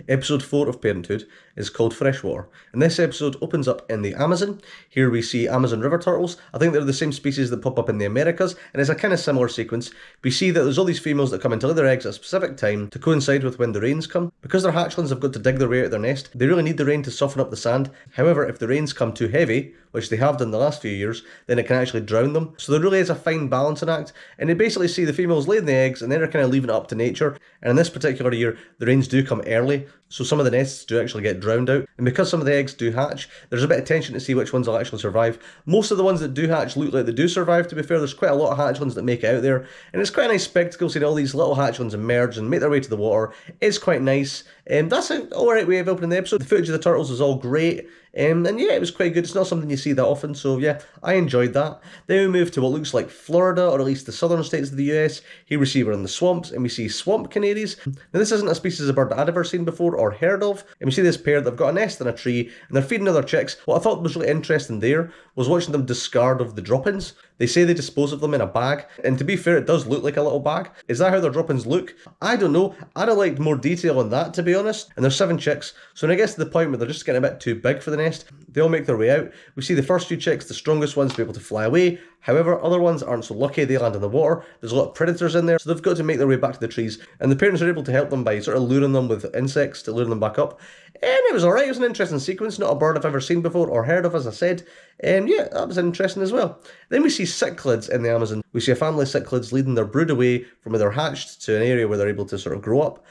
Episode 4 of Parenthood is called Freshwater, and this episode opens up in the Amazon. Here we see Amazon river turtles. I think they're the same species that pop up in the Americas, and it's a kind of similar sequence. We see that there's all these females that come and lay their eggs at a specific time to coincide with when the rains come. Because their hatchlings have got to dig their way out of their nest, they really need the rain to soften up the sand. However, if the rains come too heavy, which they have done the last few years, then it can actually drown them. So there really is a fine balancing act, and they basically see the females laying the eggs and then they're kind of leaving it up to nature. And in this particular year, the rains do come early, so some of the nests do actually get drowned out. And because some of the eggs do hatch, there's a bit of tension to see which ones will actually survive. Most of the ones that do hatch look like they do survive, to be fair. There's quite a lot of hatchlings that make it out there, and it's quite a nice spectacle seeing all these little hatchlings emerge and make their way to the water. It's quite nice. That's an alright way of opening the episode. The footage of the turtles was all great. And yeah, it was quite good. It's not something you see that often, so yeah, I enjoyed that. Then we move to what looks like Florida, or at least the southern states of the US. Here we see we're in the swamps, and we see swamp canaries. Now this isn't a species of bird that I'd ever seen before or heard of, and we see this pair, they've got a nest in a tree, and they're feeding other chicks. What I thought was really interesting there was watching them discard of the droppings. They say they dispose of them in a bag, and to be fair, it does look like a little bag. Is that how their droppings look? I don't know. I'd have liked more detail on that, to be honest. And there's 7 chicks, so when it gets to the point where they're just getting a bit too big for the nest, they all make their way out. We see the first few chicks, the strongest ones, be able to fly away. However, other ones aren't so lucky, they land in the water. There's a lot of predators in there, so they've got to make their way back to the trees, and the parents are able to help them by sort of luring them with insects to lure them back up. And it was alright, it was an interesting sequence, not a bird I've ever seen before or heard of, as I said. And yeah, that was interesting as well. Then we see cichlids in the Amazon. We see a family of cichlids leading their brood away from where they're hatched to an area where they're able to sort of grow up.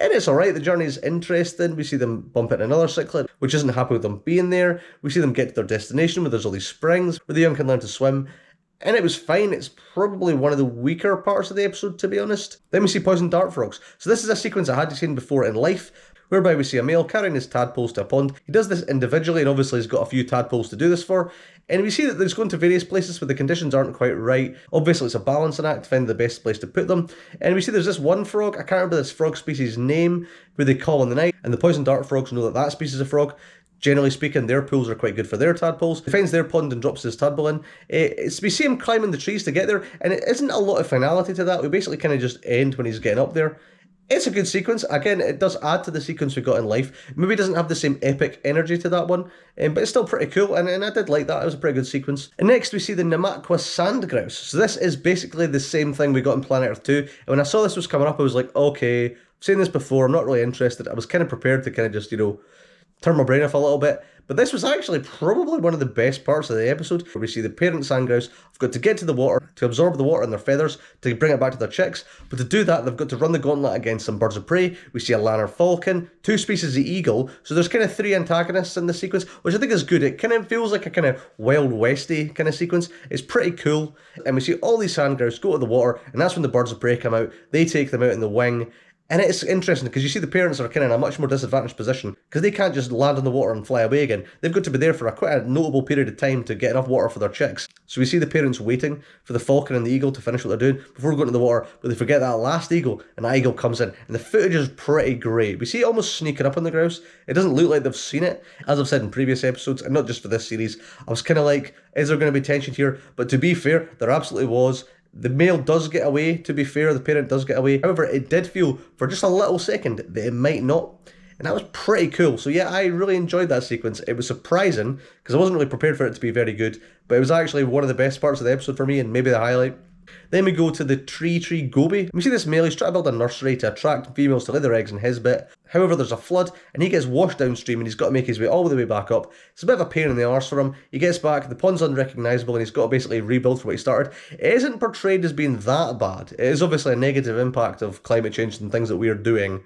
And it's alright, the journey's interesting. We see them bump into another cichlid, which isn't happy with them being there. We see them get to their destination where there's all these springs, where the young can learn to swim. And it was fine. It's probably one of the weaker parts of the episode, to be honest. Then we see poison dart frogs. So this is a sequence I hadn't seen before in life, whereby we see a male carrying his tadpoles to a pond. He does this individually, and obviously he's got a few tadpoles to do this for. And we see that he's going to various places where the conditions aren't quite right. Obviously it's a balancing act to find the best place to put them. And we see there's this one frog, I can't remember this frog species' name, where they call in the night, and the poison dart frogs know that that species of frog. Generally speaking, their pools are quite good for their tadpoles. He finds their pond and drops his tadpole in. We see him climbing the trees to get there, and it isn't a lot of finality to that. We basically kind of just end when he's getting up there. It's a good sequence. Again, it does add to the sequence we got in life. Maybe it doesn't have the same epic energy to that one, but it's still pretty cool, and I did like that. It was a pretty good sequence. And next we see the Namakwa sand grouse. So this is basically the same thing we got in Planet Earth 2. And when I saw this was coming up, I was like, okay, I've seen this before, I'm not really interested. I was kind of prepared to kind of just, turn my brain off a little bit. But this was actually probably one of the best parts of the episode, where we see the parent sandgrouse have got to get to the water, to absorb the water in their feathers, to bring it back to their chicks. But to do that, they've got to run the gauntlet against some birds of prey. We see a lanner falcon, 2 species of eagle. So there's kind of 3 antagonists in the sequence, which I think is good. It kind of feels like a kind of Wild Westy kind of sequence. It's pretty cool. And we see all these sandgrouse go to the water, and that's when the birds of prey come out. They take them out in the wing. And it's interesting because you see the parents are kind of in a much more disadvantaged position because they can't just land in the water and fly away again. They've got to be there for quite a notable period of time to get enough water for their chicks. So we see the parents waiting for the falcon and the eagle to finish what they're doing before going to the water, but they forget that last eagle, and that eagle comes in, and the footage is pretty great. We see it almost sneaking up on the grouse. It doesn't look like they've seen it. As I've said in previous episodes, and not just for this series, I was kind of like, is there going to be tension here? But to be fair, there absolutely was. The male does get away, to be fair, the parent does get away. However, it did feel, for just a little second, that it might not. And that was pretty cool. So yeah, I really enjoyed that sequence. It was surprising, because I wasn't really prepared for it to be very good. But it was actually one of the best parts of the episode for me, and maybe the highlight. Then we go to the tree goby. We see this male, he's trying to build a nursery to attract females to lay their eggs in his bit. However, there's a flood, and he gets washed downstream, and he's got to make his way all the way back up. It's a bit of a pain in the arse for him. He gets back, the pond's unrecognisable, and he's got to basically rebuild from what he started. It isn't portrayed as being that bad. It is obviously a negative impact of climate change and things that we're doing,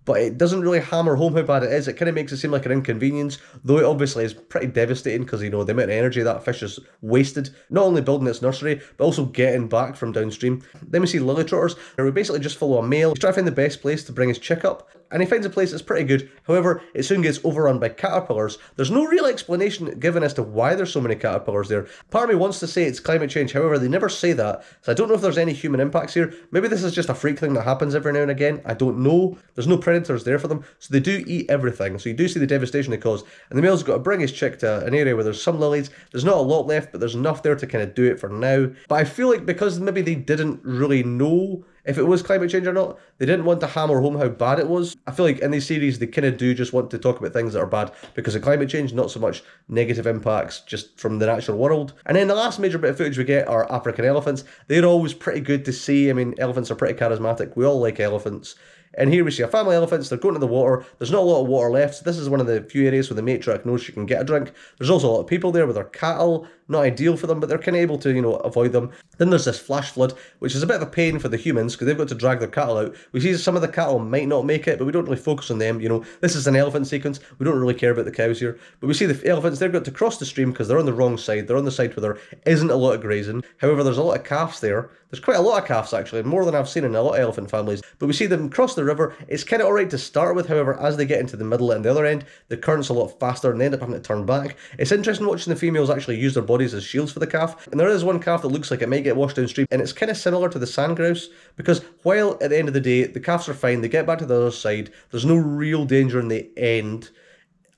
but it doesn't really hammer home how bad it is. It kind of makes it seem like an inconvenience, though it obviously is pretty devastating because, the amount of energy that fish is wasted, not only building its nursery, but also getting back from downstream. Then we see lily trotters, where we basically just follow a male. He's trying to find the best place to bring his chick up, and he finds a place that's pretty good. However, it soon gets overrun by caterpillars. There's no real explanation given as to why there's so many caterpillars there. Part of me wants to say it's climate change, however, they never say that, so I don't know if there's any human impacts here. Maybe this is just a freak thing that happens every now and again. I don't know. There's no predators there for them, so they do eat everything. So you do see the devastation they cause, and the male's got to bring his chick to an area where there's some lilies. There's not a lot left, but there's enough there to kind of do it for now. But I feel like because maybe they didn't really know if it was climate change or not. They didn't want to hammer home how bad it was. I feel like in these series they kind of do just want to talk about things that are bad because of climate change, not so much negative impacts just from the natural world. And then the last major bit of footage we get are African elephants. They're always pretty good to see. I mean, elephants are pretty charismatic. We all like elephants. And here we see a family of elephants, they're going to the water, there's not a lot of water left, so this is one of the few areas where the matriarch knows she can get a drink. There's also a lot of people there with their cattle, not ideal for them, but they're kind of able to, avoid them. Then there's this flash flood, which is a bit of a pain for the humans, because they've got to drag their cattle out. We see some of the cattle might not make it, but we don't really focus on them, This is an elephant sequence, we don't really care about the cows here. But we see the elephants, they've got to cross the stream because they're on the wrong side, they're on the side where there isn't a lot of grazing. However, there's a lot of calves there. There's quite a lot of calves actually, more than I've seen in a lot of elephant families. But we see them cross the river. It's kind of alright to start with, however, as they get into the middle and the other end, the current's a lot faster and they end up having to turn back. It's interesting watching the females actually use their bodies as shields for the calf. And there is one calf that looks like it might get washed downstream, and it's kind of similar to the sand grouse, because while at the end of the day, the calves are fine, they get back to the other side, there's no real danger in the end.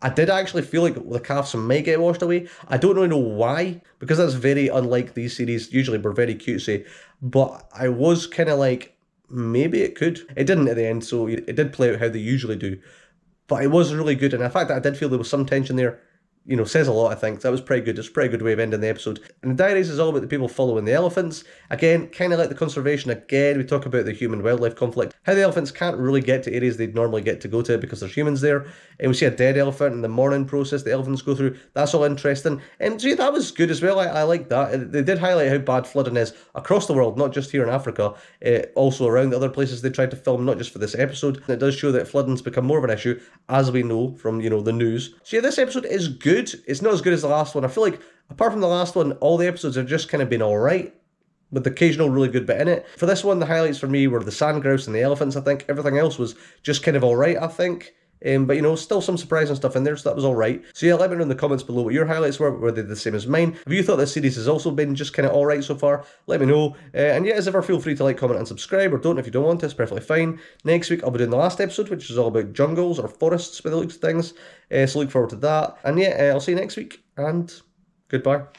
I did actually feel like the calves might get washed away. I don't really know why, because that's very unlike these series. Usually we're very cutesy, but I was kind of like, maybe it could. It didn't at the end, so it did play out how they usually do. But it was really good, and the fact that I did feel there was some tension there, says a lot, I think. That was pretty good. It's a pretty good way of ending the episode. And the diaries is all about the people following the elephants. Again, kind of like the conservation. Again, we talk about the human-wildlife conflict. How the elephants can't really get to areas they'd normally get to go to because there's humans there. And we see a dead elephant in the mourning process the elephants go through. That's all interesting. And so yeah, that was good as well. I like that. They did highlight how bad flooding is across the world, not just here in Africa, also around the other places they tried to film, not just for this episode. And it does show that flooding's become more of an issue, as we know from, the news. So yeah, this episode is good. It's not as good as the last one. I feel like, apart from the last one, all the episodes have just kind of been alright, with the occasional really good bit in it. For this one, the highlights for me were the sand grouse and the elephants, I think. Everything else was just kind of alright, I think. But still some surprising stuff in there, so that was alright. So yeah, let me know in the comments below what your highlights were they the same as mine? If you thought this series has also been just kind of alright so far, let me know. And yeah, as ever, feel free to like, comment and subscribe, or don't if you don't want to, it's perfectly fine. Next week, I'll be doing the last episode, which is all about jungles or forests by the looks of things. So look forward to that. And yeah, I'll see you next week, and goodbye.